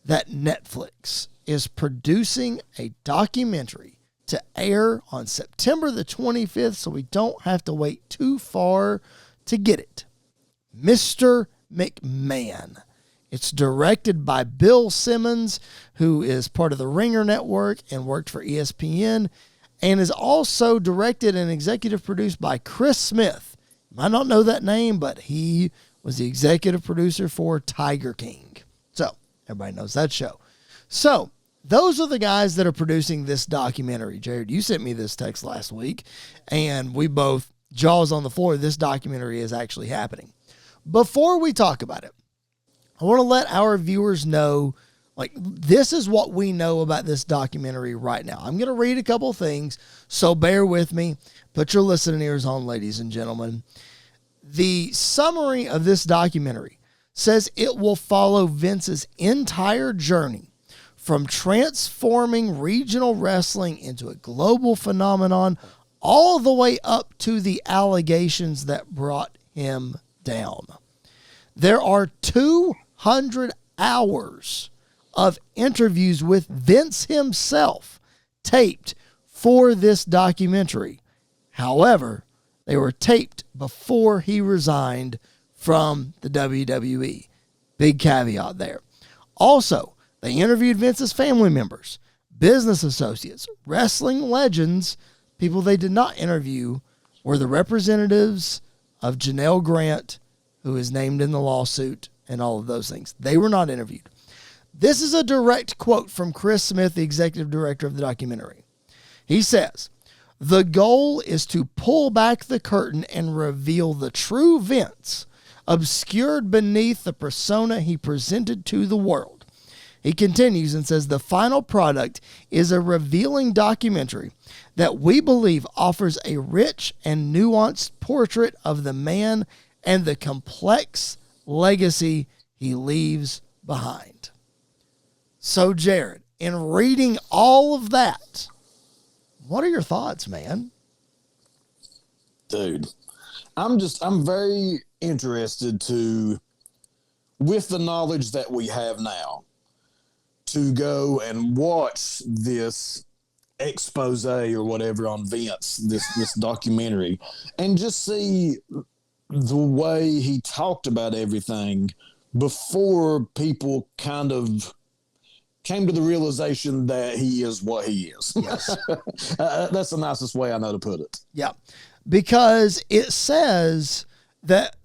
that Netflix is producing a documentary to air on September the 25th, so we don't have to wait too far to get it. Mr. McMahon. It's directed by Bill Simmons, who is part of the Ringer Network and worked for ESPN, and is also directed and executive produced by Chris Smith. You might not know that name, but he was the executive producer for Tiger King. So, everybody knows that show. So, those are the guys that are producing this documentary. Jared, you sent me this text last week, and we both, jaws on the floor, this documentary is actually happening. Before we talk about it, I want to let our viewers know, like, this is what we know about this documentary right now. I'm going to read a couple things, so bear with me. Put your listening ears on, ladies and gentlemen. The summary of this documentary says it will follow Vince's entire journey from transforming regional wrestling into a global phenomenon all the way up to the allegations that brought him down. There are 200 hours of interviews with Vince himself taped for this documentary. However, they were taped before he resigned from the WWE. Big caveat there. Also, they interviewed Vince's family members, business associates, wrestling legends. People they did not interview were the representatives of Janelle Grant, who is named in the lawsuit, and all of those things. They were not interviewed. This is a direct quote from Chris Smith, the executive director of the documentary. He says, "The goal is to pull back the curtain and reveal the true Vince, obscured beneath the persona he presented to the world." He continues and says, "The final product is a revealing documentary that we believe offers a rich and nuanced portrait of the man and the complex legacy he leaves behind." So, Jared, in reading all of that, what are your thoughts, man? Dude, I'm very interested to, with the knowledge that we have now, to go and watch this expose or whatever on Vince, this documentary, and just see the way he talked about everything before people kind of came to the realization that he is what he is. Yes. That's the nicest way I know to put it. Yeah. Because it says that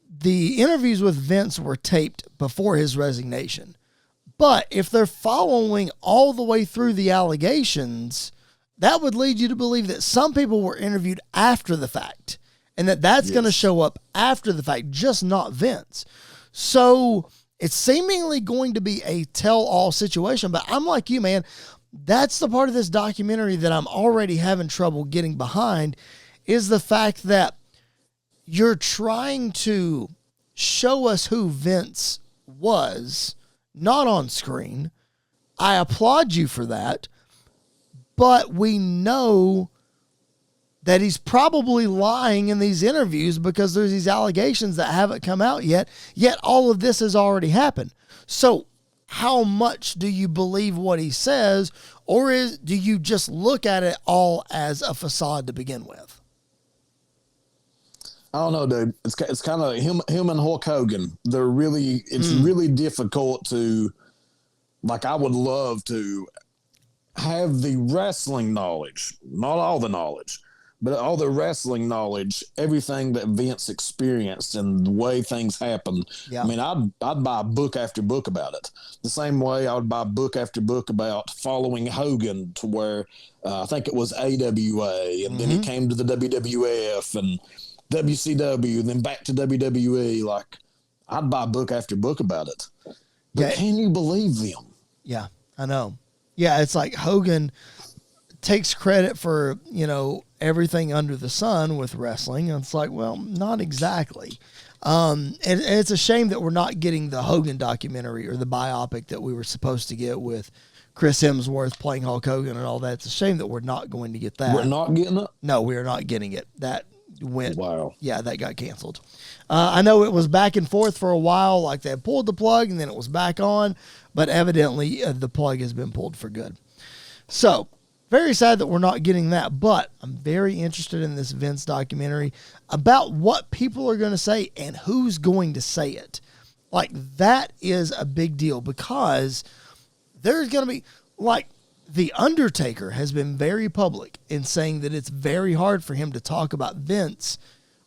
the interviews with Vince were taped before his resignation. But if they're following all the way through the allegations, that would lead you to believe that some people were interviewed after the fact, and that's going to show up after the fact, just not Vince. So it's seemingly going to be a tell-all situation, but I'm like you, man. That's the part of this documentary that I'm already having trouble getting behind, is the fact that you're trying to show us who Vince was, not on screen. I applaud you for that, but we know that he's probably lying in these interviews because there's these allegations that haven't come out yet all of this has already happened. So how much do you believe what he says, or do you just look at it all as a facade to begin with? I don't know, dude. It's kind of him and Hulk Hogan. It's really difficult to, like, I would love to have the wrestling knowledge, not all the knowledge, but all the wrestling knowledge, everything that Vince experienced and the way things happen. Yeah. I mean, I'd buy book after book about it. The same way I would buy book after book about following Hogan to where I think it was AWA, and then he came to the WWF and WCW, then back to WWE. Like, I'd buy book after book about it. But can you believe them? Yeah, I know. Yeah, it's like Hogan takes credit for, everything under the sun with wrestling. And it's like, well, not exactly. And it's a shame that we're not getting the Hogan documentary or the biopic that we were supposed to get with Chris Hemsworth playing Hulk Hogan and all that. It's a shame that we're not going to get that. We're not getting it? No, we are not getting it. That went. Wow. Yeah, that got canceled. I know it was back and forth for a while, like they pulled the plug and then it was back on, but evidently the plug has been pulled for good. So, very sad that we're not getting that, but I'm very interested in this Vince documentary about what people are going to say and who's going to say it. Like, that is a big deal because there's going to be, like, The Undertaker has been very public in saying that it's very hard for him to talk about Vince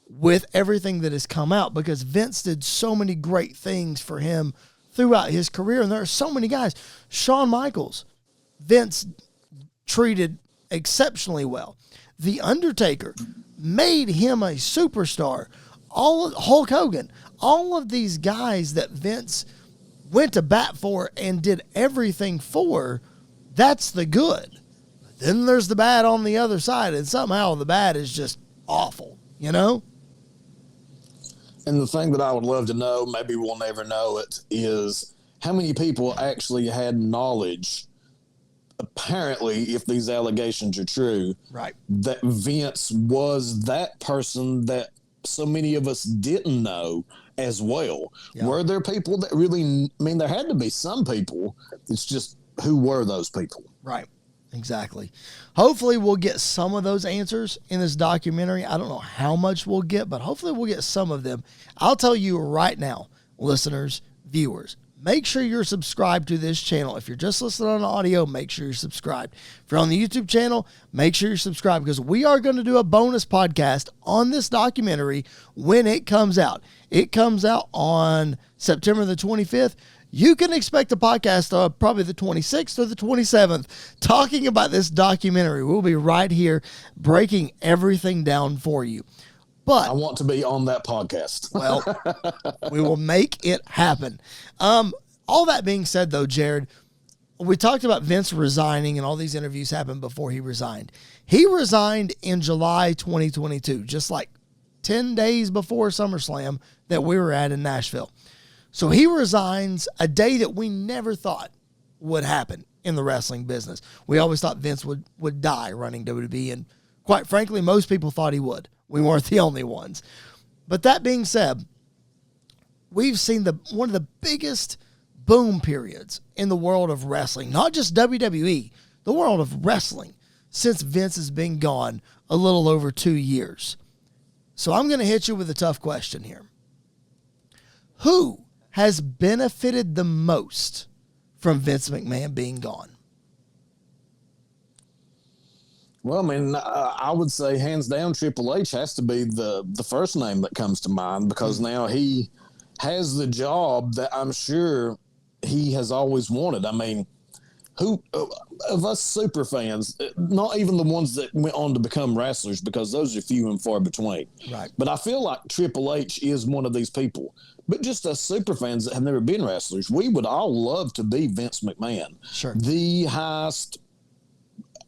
with everything that has come out because Vince did so many great things for him throughout his career. And there are so many guys. Shawn Michaels, Vince treated exceptionally well. The Undertaker made him a superstar. Hulk Hogan, all of these guys that Vince went to bat for and did everything for, that's the good. Then there's the bad on the other side, and somehow the bad is just awful, you know? And the thing that I would love to know, maybe we'll never know it, is how many people actually had knowledge, apparently, if these allegations are true, right, that Vince was that person that so many of us didn't know as well. Yeah. Were there people that really, I mean, there had to be some people. It's just, who were those people? Right. Exactly. Hopefully we'll get some of those answers in this documentary. I don't know how much we'll get, but hopefully we'll get some of them. I'll tell you right now, listeners, viewers, make sure you're subscribed to this channel. If you're just listening on audio, make sure you're subscribed. If you're on the YouTube channel, make sure you're subscribed because we are going to do a bonus podcast on this documentary when it comes out. It comes out on September the 25th. You can expect a podcast probably the 26th or the 27th talking about this documentary. We'll be right here breaking everything down for you. But I want to be on that podcast. Well, we will make it happen. All that being said, though, Jared, we talked about Vince resigning and all these interviews happened before he resigned. He resigned in July 2022, just like 10 days before SummerSlam that we were at in Nashville. So he resigns a day that we never thought would happen in the wrestling business. We always thought Vince would die running WWE, and quite frankly, most people thought he would. We weren't the only ones. But that being said, we've seen one of the biggest boom periods in the world of wrestling, not just WWE, the world of wrestling, since Vince has been gone a little over 2 years. So I'm going to hit you with a tough question here. Who has benefited the most from Vince McMahon being gone? Well, I mean, I would say hands down Triple H has to be the first name that comes to mind because now he has the job that I'm sure he has always wanted. I mean, who of us super fans, not even the ones that went on to become wrestlers because those are few and far between. Right. But I feel like Triple H is one of these people. But just us super fans that have never been wrestlers, we would all love to be Vince McMahon. Sure. The highest,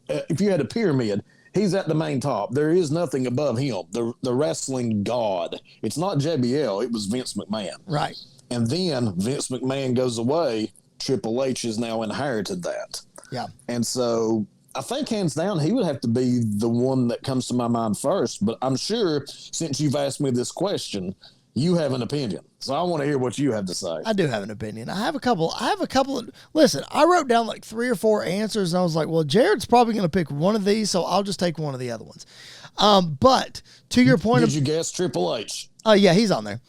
if you had a pyramid, he's at the main top. There is nothing above him. The wrestling god. It's not JBL. It was Vince McMahon. Right. And then Vince McMahon goes away. Triple H has now inherited that. Yeah. And so I think hands down he would have to be the one that comes to my mind first. But I'm sure since you've asked me this question, you have an opinion. So I want to hear what you have to say. I do have an opinion. I have a couple of, listen, I wrote down like 3 or 4 answers and I was like, well, Jared's probably going to pick one of these, so I'll just take one of the other ones. But to your point Did you guess Triple H? Oh yeah, he's on there.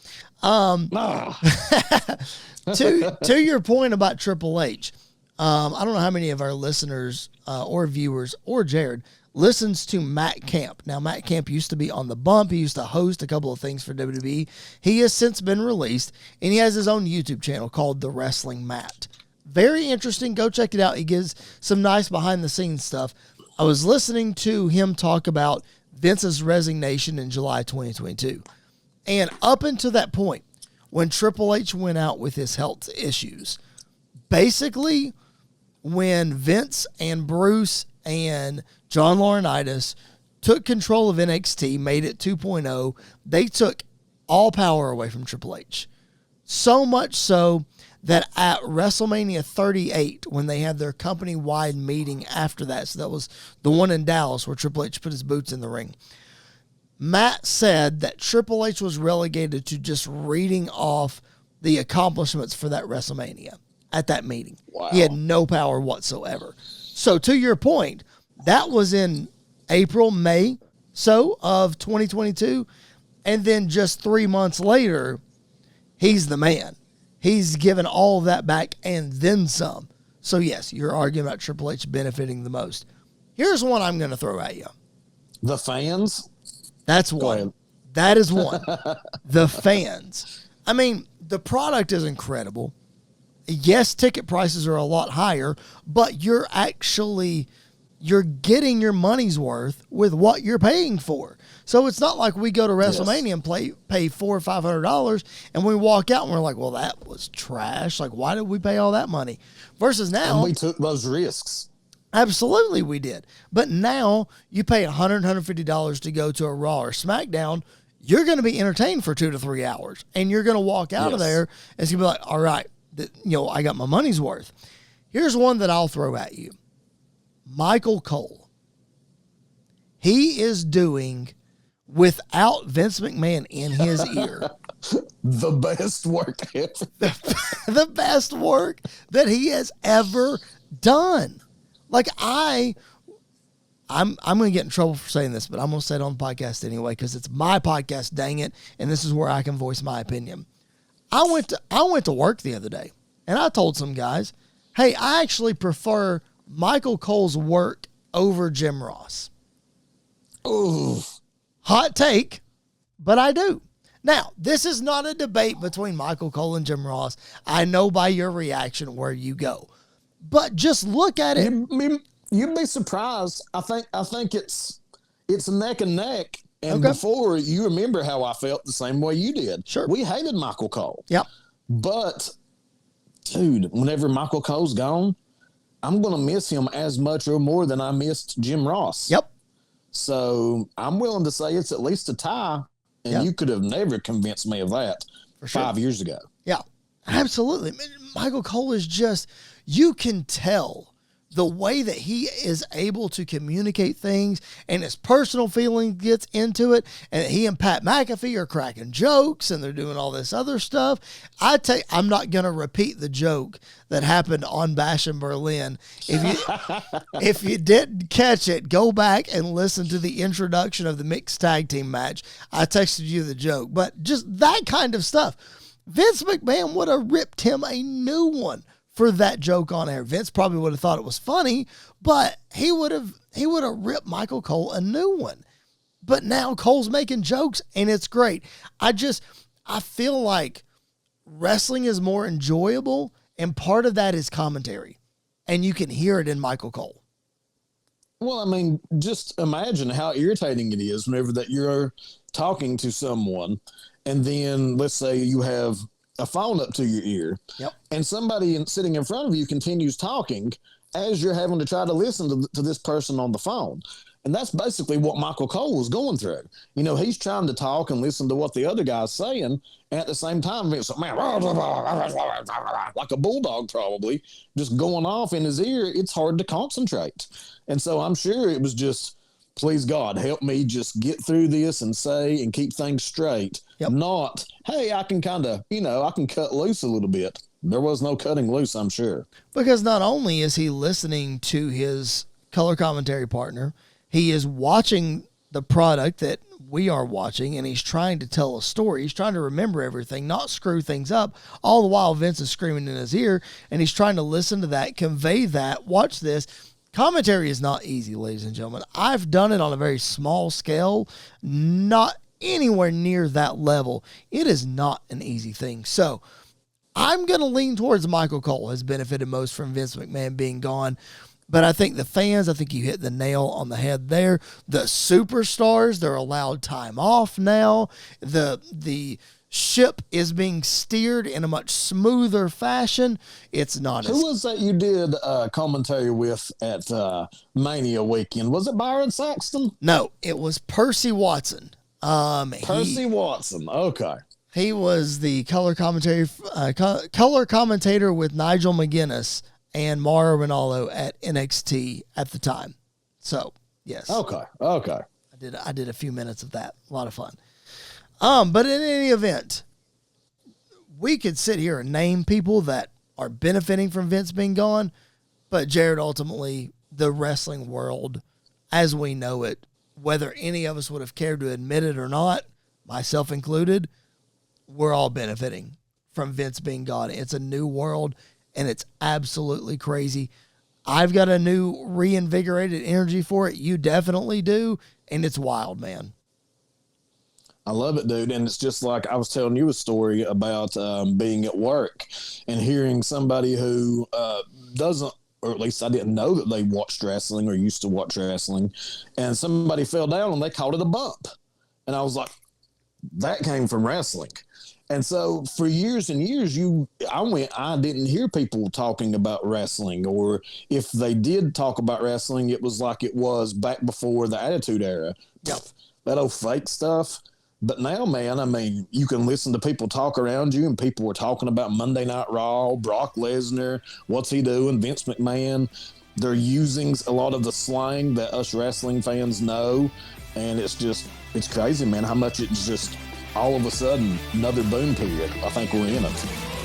To your point about Triple H, I don't know how many of our listeners or viewers or Jared listens to Matt Camp. Now, Matt Camp used to be on The Bump. He used to host a couple of things for WWE. He has since been released, and he has his own YouTube channel called The Wrestling Matt. Very interesting. Go check it out. He gives some nice behind-the-scenes stuff. I was listening to him talk about Vince's resignation in July 2022. And up until that point, when Triple H went out with his health issues, basically when Vince and Bruce and John Laurinaitis took control of NXT, made it 2.0, they took all power away from Triple H. So much so that at WrestleMania 38, when they had their company-wide meeting after that, so that was the one in Dallas where Triple H put his boots in the ring, Matt said that Triple H was relegated to just reading off the accomplishments for that WrestleMania at that meeting. Wow. He had no power whatsoever. So to your point, that was in April, May, of 2022. And then just 3 months later, he's the man. He's given all of that back and then some. So yes, you're arguing about Triple H benefiting the most. Here's one I'm going to throw at you. The fans? That's Go one. ahead. That is one. The fans. I mean, the product is incredible. Yes, ticket prices are a lot higher, but you're getting your money's worth with what you're paying for. So it's not like we go to WrestleMania and pay $400 or $500 and we walk out and we're like, well, that was trash. Like, why did we pay all that money? Versus now. And we took those risks. Absolutely we did. But now you pay $100, $150 to go to a Raw or SmackDown. You're going to be entertained for 2 to 3 hours. And you're going to walk out of there and it's going to be like, all right, I got my money's worth. Here's one that I'll throw at you. Michael Cole. He is doing, without Vince McMahon in his ear, the best work ever. the best work that he has ever done. Like I'm going to get in trouble for saying this, but I'm going to say it on the podcast anyway because it's my podcast, dang it, and this is where I can voice my opinion. I went to work the other day, and I told some guys, hey, I actually prefer Michael Cole's work over Jim Ross. Ooh. Hot take, but I do. Now, this is not a debate between Michael Cole and Jim Ross. I know by your reaction where you go. But just look at it. You'd be surprised. I think it's neck and neck. And before, you remember how I felt the same way you did. Sure. We hated Michael Cole. Yep. But, dude, whenever Michael Cole's gone, I'm going to miss him as much or more than I missed Jim Ross. Yep. So I'm willing to say it's at least a tie. And you could have never convinced me of that 5 years ago. Yeah, absolutely. Michael Cole is just, you can tell the way that he is able to communicate things and his personal feeling gets into it. And he and Pat McAfee are cracking jokes and they're doing all this other stuff. I'm not going to repeat the joke that happened on Bash in Berlin. If you didn't catch it, go back and listen to the introduction of the mixed tag team match. I texted you the joke, but just that kind of stuff. Vince McMahon would have ripped him a new one for that joke on air. Vince probably would have thought it was funny, but he would have ripped Michael Cole a new one. But now Cole's making jokes and it's great. I feel like wrestling is more enjoyable and part of that is commentary. And you can hear it in Michael Cole. Well, I mean, just imagine how irritating it is whenever that you're talking to someone and then let's say you have a phone up to your ear, and somebody sitting in front of you continues talking as you're having to try to listen to this person on the phone. And that's basically what Michael Cole was going through. You know, he's trying to talk and listen to what the other guy's saying. And at the same time, it's like, man, like a bulldog probably, just going off in his ear. It's hard to concentrate. And so I'm sure it was just, please God, help me just get through this and say and keep things straight. Not, hey, I can kind of, I can cut loose a little bit. There was no cutting loose, I'm sure. Because not only is he listening to his color commentary partner, he is watching the product that we are watching, and he's trying to tell a story. He's trying to remember everything, not screw things up. All the while, Vince is screaming in his ear, and he's trying to listen to that, convey that, watch this. Commentary is not easy, ladies and gentlemen. I've done it on a very small scale, not anywhere near that level. It is not an easy thing. So I'm going to lean towards Michael Cole has benefited most from Vince McMahon being gone. But I think the fans, I think you hit the nail on the head there. The superstars, they're allowed time off now. The ship is being steered in a much smoother fashion. It's not Who was that you did commentary with at Mania weekend? Was it Byron Saxton? No, it was Percy Watson. Percy Watson. Okay. He was the color commentator with Nigel McGuinness and Mauro Ranallo at NXT at the time. So, yes. Okay. I I did a few minutes of that. A lot of fun. But in any event, we could sit here and name people that are benefiting from Vince being gone, but Jared, ultimately, the wrestling world, as we know it, whether any of us would have cared to admit it or not, myself included, we're all benefiting from Vince being gone. It's a new world, and it's absolutely crazy. I've got a new reinvigorated energy for it. You definitely do, and it's wild, man. I love it, dude. And it's just like I was telling you a story about being at work and hearing somebody who doesn't, or at least I didn't know that they watched wrestling or used to watch wrestling, and somebody fell down and they called it a bump. And I was like, that came from wrestling. And so for years and years, I didn't hear people talking about wrestling, or if they did talk about wrestling, it was like it was back before the Attitude Era. Yep. That old fake stuff. But now, man, I mean, you can listen to people talk around you, and people were talking about Monday Night Raw, Brock Lesnar, what's he doing, Vince McMahon. They're using a lot of the slang that us wrestling fans know, and it's crazy, man, how much it's just all of a sudden another boom period. I think we're in it.